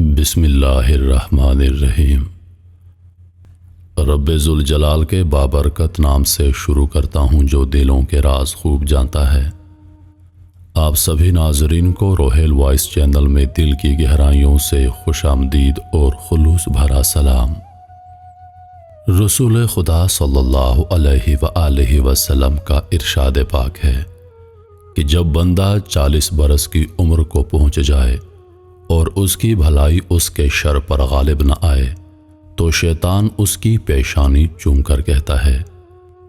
بسم اللہ الرحمن الرحیم۔ رب ذوالجلال کے بابرکت نام سے شروع کرتا ہوں جو دلوں کے راز خوب جانتا ہے۔ آپ سبھی ناظرین کو روحیل وائس چینل میں دل کی گہرائیوں سے خوش آمدید اور خلوص بھرا سلام۔ رسول خدا صلی اللہ علیہ وآلہ وسلم کا ارشاد پاک ہے کہ جب بندہ 40 برس کی عمر کو پہنچ جائے اور اس کی بھلائی اس کے شر پر غالب نہ آئے تو شیطان اس کی پیشانی چوم کر کہتا ہے،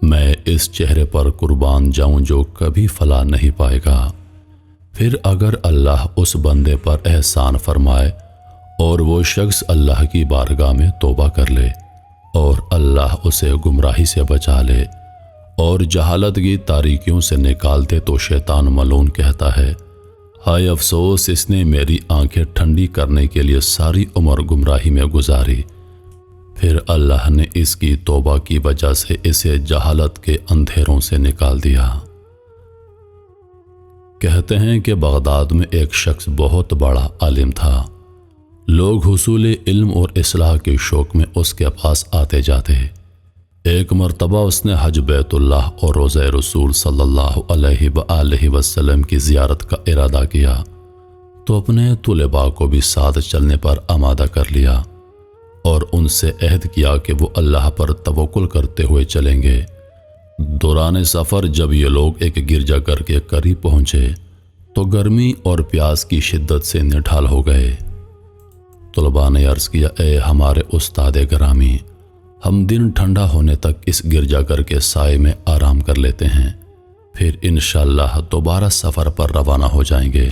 میں اس چہرے پر قربان جاؤں جو کبھی فلاح نہیں پائے گا۔ پھر اگر اللہ اس بندے پر احسان فرمائے اور وہ شخص اللہ کی بارگاہ میں توبہ کر لے اور اللہ اسے گمراہی سے بچا لے اور جہالت کی تاریکیوں سے نکال دے تو شیطان ملعون کہتا ہے، ہائے افسوس، اس نے میری آنکھیں ٹھنڈی کرنے کے لیے ساری عمر گمراہی میں گزاری۔ پھر اللہ نے اس کی توبہ کی وجہ سے اسے جہالت کے اندھیروں سے نکال دیا۔ کہتے ہیں کہ بغداد میں ایک شخص بہت بڑا عالم تھا۔ لوگ حصول علم اور اصلاح کے شوق میں اس کے پاس آتے جاتے۔ ایک مرتبہ اس نے حج بیت اللہ اور روضہ رسول صلی اللہ علیہ وآلہ وسلم کی زیارت کا ارادہ کیا تو اپنے طلباء کو بھی ساتھ چلنے پر آمادہ کر لیا اور ان سے عہد کیا کہ وہ اللہ پر توکل کرتے ہوئے چلیں گے۔ دوران سفر جب یہ لوگ ایک گرجا گھر کے قریب پہنچے تو گرمی اور پیاس کی شدت سے نڈھال ہو گئے۔ طلباء نے عرض کیا، اے ہمارے استاد گرامی، ہم دن ٹھنڈا ہونے تک اس گرجا گھر کے سائے میں آرام کر لیتے ہیں، پھر انشاءاللہ دوبارہ سفر پر روانہ ہو جائیں گے۔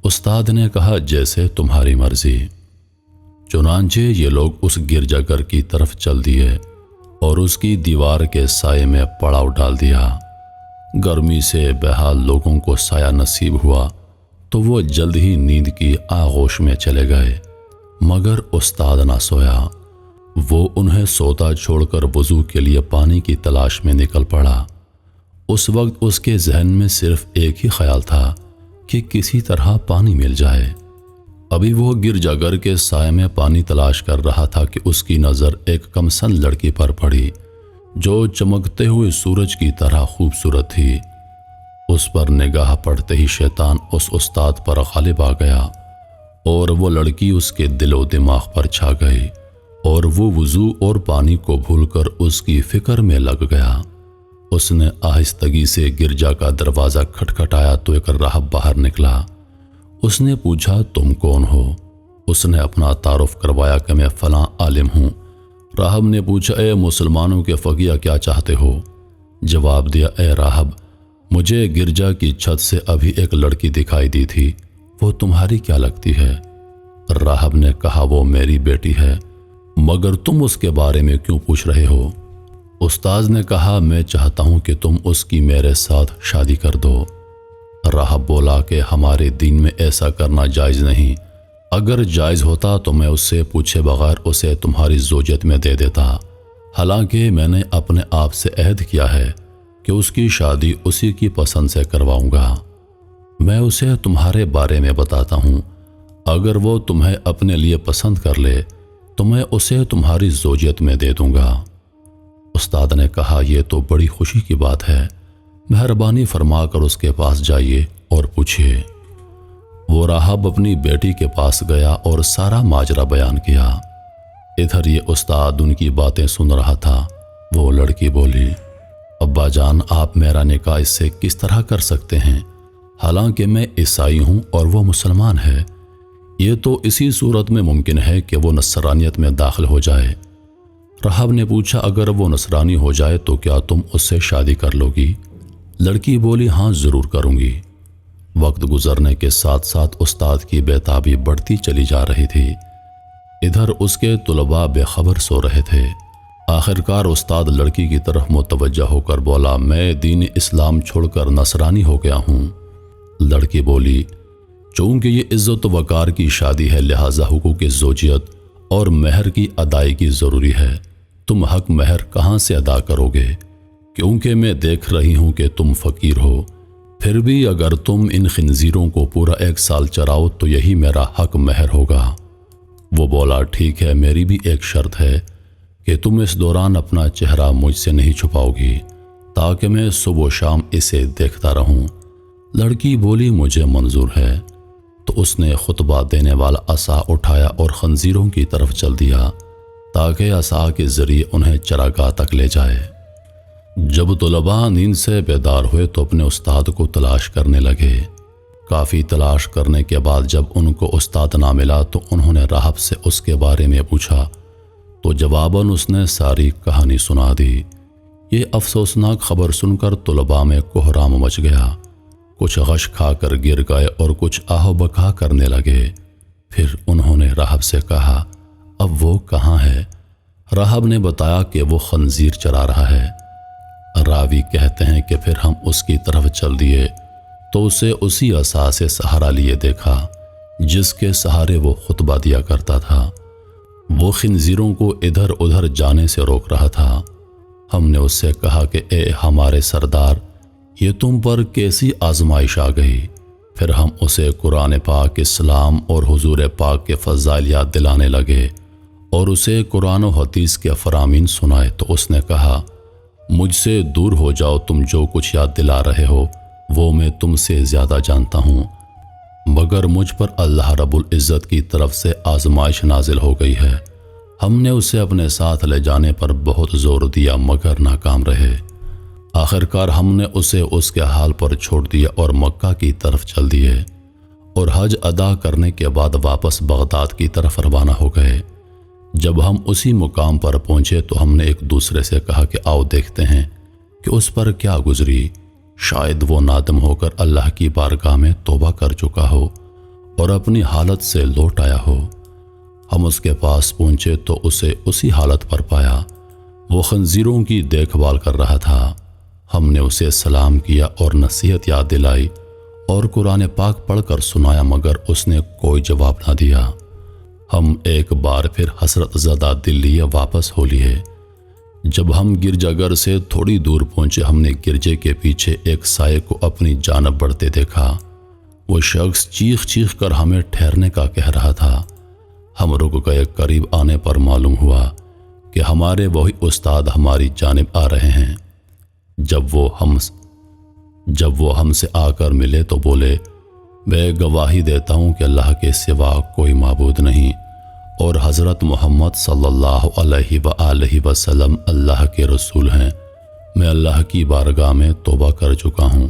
استاد نے کہا، جیسے تمہاری مرضی۔ چنانچہ یہ لوگ اس گرجا گھر کی طرف چل دیے اور اس کی دیوار کے سائے میں پڑاؤ ڈال دیا۔ گرمی سے بحال لوگوں کو سایہ نصیب ہوا تو وہ جلد ہی نیند کی آغوش میں چلے گئے، مگر استاد نہ سویا۔ وہ انہیں سوتا چھوڑ کر وضو کے لیے پانی کی تلاش میں نکل پڑا۔ اس وقت اس کے ذہن میں صرف ایک ہی خیال تھا کہ کسی طرح پانی مل جائے۔ ابھی وہ گرجا گھر کے سائے میں پانی تلاش کر رہا تھا کہ اس کی نظر ایک کمسن لڑکی پر پڑی جو چمکتے ہوئے سورج کی طرح خوبصورت تھی۔ اس پر نگاہ پڑتے ہی شیطان اس استاد پر غالب آ گیا اور وہ لڑکی اس کے دل و دماغ پر چھا گئی اور وہ وضو اور پانی کو بھول کر اس کی فکر میں لگ گیا۔ اس نے آہستگی سے گرجا کا دروازہ کھٹکھٹایا تو ایک راہب باہر نکلا۔ اس نے پوچھا، تم کون ہو؟ اس نے اپنا تعارف کروایا کہ میں فلاں عالم ہوں۔ راہب نے پوچھا، اے مسلمانوں کے فقیہ، کیا چاہتے ہو؟ جواب دیا، اے راہب، مجھے گرجا کی چھت سے ابھی ایک لڑکی دکھائی دی تھی، وہ تمہاری کیا لگتی ہے؟ راہب نے کہا، وہ میری بیٹی ہے، مگر تم اس کے بارے میں کیوں پوچھ رہے ہو؟ استاد نے کہا، میں چاہتا ہوں کہ تم اس کی میرے ساتھ شادی کر دو۔ راہب بولا کہ ہمارے دین میں ایسا کرنا جائز نہیں، اگر جائز ہوتا تو میں اس سے پوچھے بغیر اسے تمہاری زوجیت میں دے دیتا، حالانکہ میں نے اپنے آپ سے عہد کیا ہے کہ اس کی شادی اسی کی پسند سے کرواؤں گا۔ میں اسے تمہارے بارے میں بتاتا ہوں، اگر وہ تمہیں اپنے لیے پسند کر لے تو میں اسے تمہاری زوجیت میں دے دوں گا۔ استاد نے کہا، یہ تو بڑی خوشی کی بات ہے، مہربانی فرما کر اس کے پاس جائیے اور پوچھیے۔ وہ راہب اپنی بیٹی کے پاس گیا اور سارا ماجرا بیان کیا۔ ادھر یہ استاد ان کی باتیں سن رہا تھا۔ وہ لڑکی بولی، ابا جان، آپ میرا نکاح اس سے کس طرح کر سکتے ہیں، حالانکہ میں عیسائی ہوں اور وہ مسلمان ہے؟ یہ تو اسی صورت میں ممکن ہے کہ وہ نصرانیت میں داخل ہو جائے۔ راہب نے پوچھا، اگر وہ نصرانی ہو جائے تو کیا تم اس سے شادی کر لو گی؟ لڑکی بولی، ہاں ضرور کروں گی۔ وقت گزرنے کے ساتھ ساتھ استاد کی بے-تابی بڑھتی چلی جا رہی تھی۔ ادھر اس کے طلباء بے خبر سو رہے تھے۔ آخرکار استاد لڑکی کی طرف متوجہ ہو کر بولا، میں دین اسلام چھوڑ کر نصرانی ہو گیا ہوں۔ لڑکی بولی، چونکہ یہ عزت و وقار کی شادی ہے لہٰذا حقوق زوجیت اور مہر کی ادائیگی ضروری ہے۔ تم حق مہر کہاں سے ادا کرو گے؟ کیونکہ میں دیکھ رہی ہوں کہ تم فقیر ہو، پھر بھی اگر تم ان خنزیروں کو پورا 1 سال چراؤ تو یہی میرا حق مہر ہوگا۔ وہ بولا ٹھیک ہے، میری بھی ایک شرط ہے کہ تم اس دوران اپنا چہرہ مجھ سے نہیں چھپاؤ گی تاکہ میں صبح و شام اسے دیکھتا رہوں۔ لڑکی بولی مجھے منظور ہے، تو اس نے خطبہ دینے والا عصا اٹھایا اور خنزیروں کی طرف چل دیا تاکہ عصا کے ذریعے انہیں چراگاہ تک لے جائے۔ جب طلباء نیند سے بیدار ہوئے تو اپنے استاد کو تلاش کرنے لگے۔ کافی تلاش کرنے کے بعد جب ان کو استاد نہ ملا تو انہوں نے راہب سے اس کے بارے میں پوچھا تو جواباً اس نے ساری کہانی سنا دی۔ یہ افسوسناک خبر سن کر طلباء میں کوہرام مچ گیا۔ کچھ غش کھا کر گر گئے اور کچھ آہ و بکا کرنے لگے۔ پھر انہوں نے راہب سے کہا اب وہ کہاں ہے؟ راہب نے بتایا کہ وہ خنزیر چرا رہا ہے۔ راوی کہتے ہیں کہ پھر ہم اس کی طرف چل دیے تو اسے اسی عصا سے سہارا لیے دیکھا جس کے سہارے وہ خطبہ دیا کرتا تھا۔ وہ خنزیروں کو ادھر ادھر جانے سے روک رہا تھا۔ ہم نے اس سے کہا کہ اے ہمارے سردار، یہ تم پر کیسی آزمائش آ گئی؟ پھر ہم اسے قرآن پاک، اسلام اور حضور پاک کے فضائل یاد دلانے لگے اور اسے قرآن و حدیث کے فرامین سنائے تو اس نے کہا مجھ سے دور ہو جاؤ، تم جو کچھ یاد دلا رہے ہو وہ میں تم سے زیادہ جانتا ہوں، مگر مجھ پر اللہ رب العزت کی طرف سے آزمائش نازل ہو گئی ہے۔ ہم نے اسے اپنے ساتھ لے جانے پر بہت زور دیا مگر ناکام رہے۔ آخرکار ہم نے اسے اس کے حال پر چھوڑ دیا اور مکہ کی طرف چل دیے اور حج ادا کرنے کے بعد واپس بغداد کی طرف روانہ ہو گئے۔ جب ہم اسی مقام پر پہنچے تو ہم نے ایک دوسرے سے کہا کہ آؤ دیکھتے ہیں کہ اس پر کیا گزری، شاید وہ نادم ہو کر اللہ کی بارگاہ میں توبہ کر چکا ہو اور اپنی حالت سے لوٹ آیا ہو۔ ہم اس کے پاس پہنچے تو اسے اسی حالت پر پایا، وہ خنزیروں کی دیکھ بھال کر رہا تھا۔ ہم نے اسے سلام کیا اور نصیحت یاد دلائی اور قرآن پاک پڑھ کر سنایا مگر اس نے کوئی جواب نہ دیا۔ ہم ایک بار پھر حسرت زدہ دل لیے واپس ہو لیے۔ جب ہم گرجا گھر سے تھوڑی دور پہنچے ہم نے گرجے کے پیچھے ایک سائے کو اپنی جانب بڑھتے دیکھا۔ وہ شخص چیخ چیخ کر ہمیں ٹھہرنے کا کہہ رہا تھا۔ ہم رک گئے، قریب آنے پر معلوم ہوا کہ ہمارے وہی استاد ہماری جانب آ رہے ہیں۔ جب وہ ہم سے آ کر ملے تو بولے میں گواہی دیتا ہوں کہ اللہ کے سوا کوئی معبود نہیں اور حضرت محمد صلی اللہ علیہ وآلہ وسلم اللہ کے رسول ہیں۔ میں اللہ کی بارگاہ میں توبہ کر چکا ہوں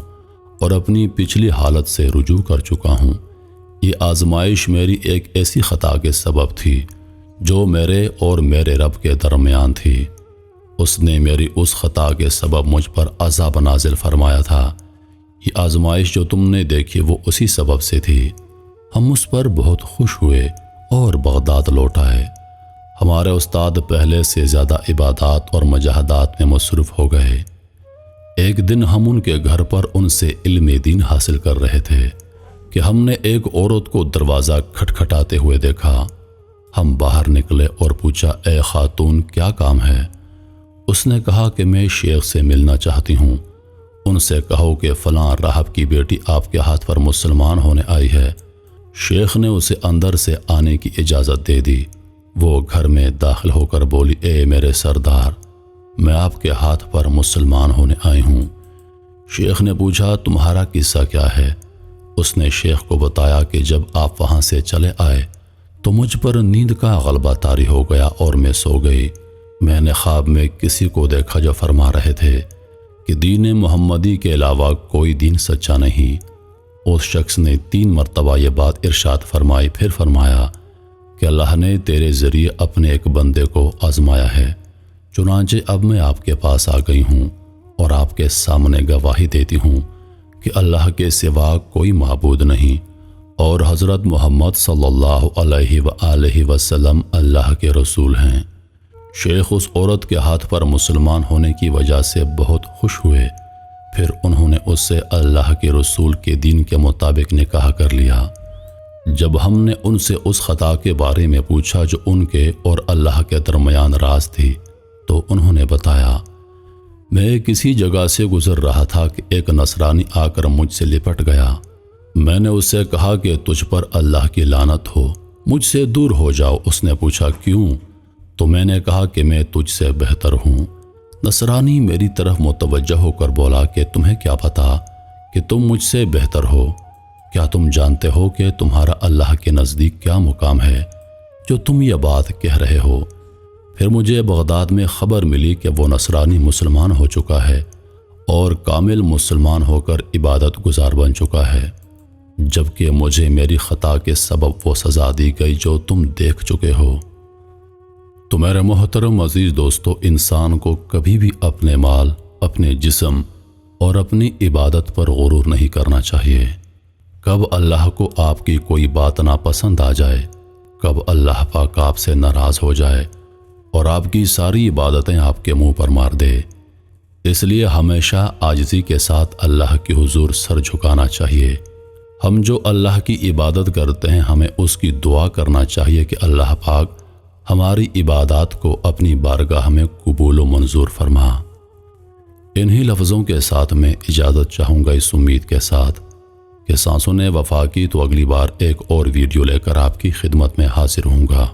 اور اپنی پچھلی حالت سے رجوع کر چکا ہوں۔ یہ آزمائش میری ایک ایسی خطا کے سبب تھی جو میرے اور میرے رب کے درمیان تھی۔ اس نے میری اس خطا کے سبب مجھ پر عذاب نازل فرمایا تھا۔ یہ آزمائش جو تم نے دیکھی وہ اسی سبب سے تھی۔ ہم اس پر بہت خوش ہوئے اور بغداد لوٹ آئے۔ ہمارے استاد پہلے سے زیادہ عبادات اور مجاہدات میں مصروف ہو گئے۔ ایک دن ہم ان کے گھر پر ان سے علم دین حاصل کر رہے تھے کہ ہم نے ایک عورت کو دروازہ کھٹکھٹاتے ہوئے دیکھا۔ ہم باہر نکلے اور پوچھا اے خاتون کیا کام ہے؟ اس نے کہا کہ میں شیخ سے ملنا چاہتی ہوں، ان سے کہو کہ فلاں راہب کی بیٹی آپ کے ہاتھ پر مسلمان ہونے آئی ہے۔ شیخ نے اسے اندر سے آنے کی اجازت دے دی۔ وہ گھر میں داخل ہو کر بولی اے میرے سردار، میں آپ کے ہاتھ پر مسلمان ہونے آئی ہوں۔ شیخ نے پوچھا تمہارا قصہ کیا ہے؟ اس نے شیخ کو بتایا کہ جب آپ وہاں سے چلے آئے تو مجھ پر نیند کا غلبہ طاری ہو گیا اور میں سو گئی۔ میں نے خواب میں کسی کو دیکھا جو فرما رہے تھے کہ دین محمدی کے علاوہ کوئی دین سچا نہیں۔ اس شخص نے 3 مرتبہ یہ بات ارشاد فرمائی، پھر فرمایا کہ اللہ نے تیرے ذریعے اپنے ایک بندے کو آزمایا ہے، چنانچہ اب میں آپ کے پاس آ گئی ہوں اور آپ کے سامنے گواہی دیتی ہوں کہ اللہ کے سوا کوئی معبود نہیں اور حضرت محمد صلی اللہ علیہ وآلہ وسلم اللہ کے رسول ہیں۔ شیخ اس عورت کے ہاتھ پر مسلمان ہونے کی وجہ سے بہت خوش ہوئے۔ پھر انہوں نے اس سے اللہ کے رسول کے دین کے مطابق نکاح کر لیا۔ جب ہم نے ان سے اس خطا کے بارے میں پوچھا جو ان کے اور اللہ کے درمیان راز تھی تو انہوں نے بتایا میں کسی جگہ سے گزر رہا تھا کہ ایک نصرانی آ کر مجھ سے لپٹ گیا۔ میں نے اس سے کہا کہ تجھ پر اللہ کی لعنت ہو، مجھ سے دور ہو جاؤ۔ اس نے پوچھا کیوں؟ تو میں نے کہا کہ میں تجھ سے بہتر ہوں۔ نصرانی میری طرف متوجہ ہو کر بولا کہ تمہیں کیا پتا کہ تم مجھ سے بہتر ہو؟ کیا تم جانتے ہو کہ تمہارا اللہ کے نزدیک کیا مقام ہے جو تم یہ بات کہہ رہے ہو؟ پھر مجھے بغداد میں خبر ملی کہ وہ نصرانی مسلمان ہو چکا ہے اور کامل مسلمان ہو کر عبادت گزار بن چکا ہے، جبکہ مجھے میری خطا کے سبب وہ سزا دی گئی جو تم دیکھ چکے ہو۔ تو میرے محترم عزیز دوستو، انسان کو کبھی بھی اپنے مال، اپنے جسم اور اپنی عبادت پر غرور نہیں کرنا چاہیے۔ کب اللہ کو آپ کی کوئی بات ناپسند آ جائے، کب اللہ پاک آپ سے ناراض ہو جائے اور آپ کی ساری عبادتیں آپ کے منہ پر مار دے۔ اس لیے ہمیشہ عاجزی کے ساتھ اللہ کے حضور سر جھکانا چاہیے۔ ہم جو اللہ کی عبادت کرتے ہیں، ہمیں اس کی دعا کرنا چاہیے کہ اللہ پاک ہماری عبادات کو اپنی بارگاہ میں قبول و منظور فرما۔ انہی لفظوں کے ساتھ میں اجازت چاہوں گا، اس امید کے ساتھ کہ سانسوں نے وفا کی تو اگلی بار ایک اور ویڈیو لے کر آپ کی خدمت میں حاضر ہوں گا۔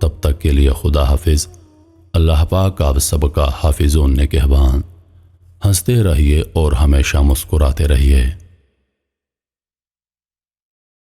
تب تک کے لیے خدا حافظ۔ اللہ پاک آپ سب کا حافظ و نگہبان۔ ہنستے رہیے اور ہمیشہ مسکراتے رہیے۔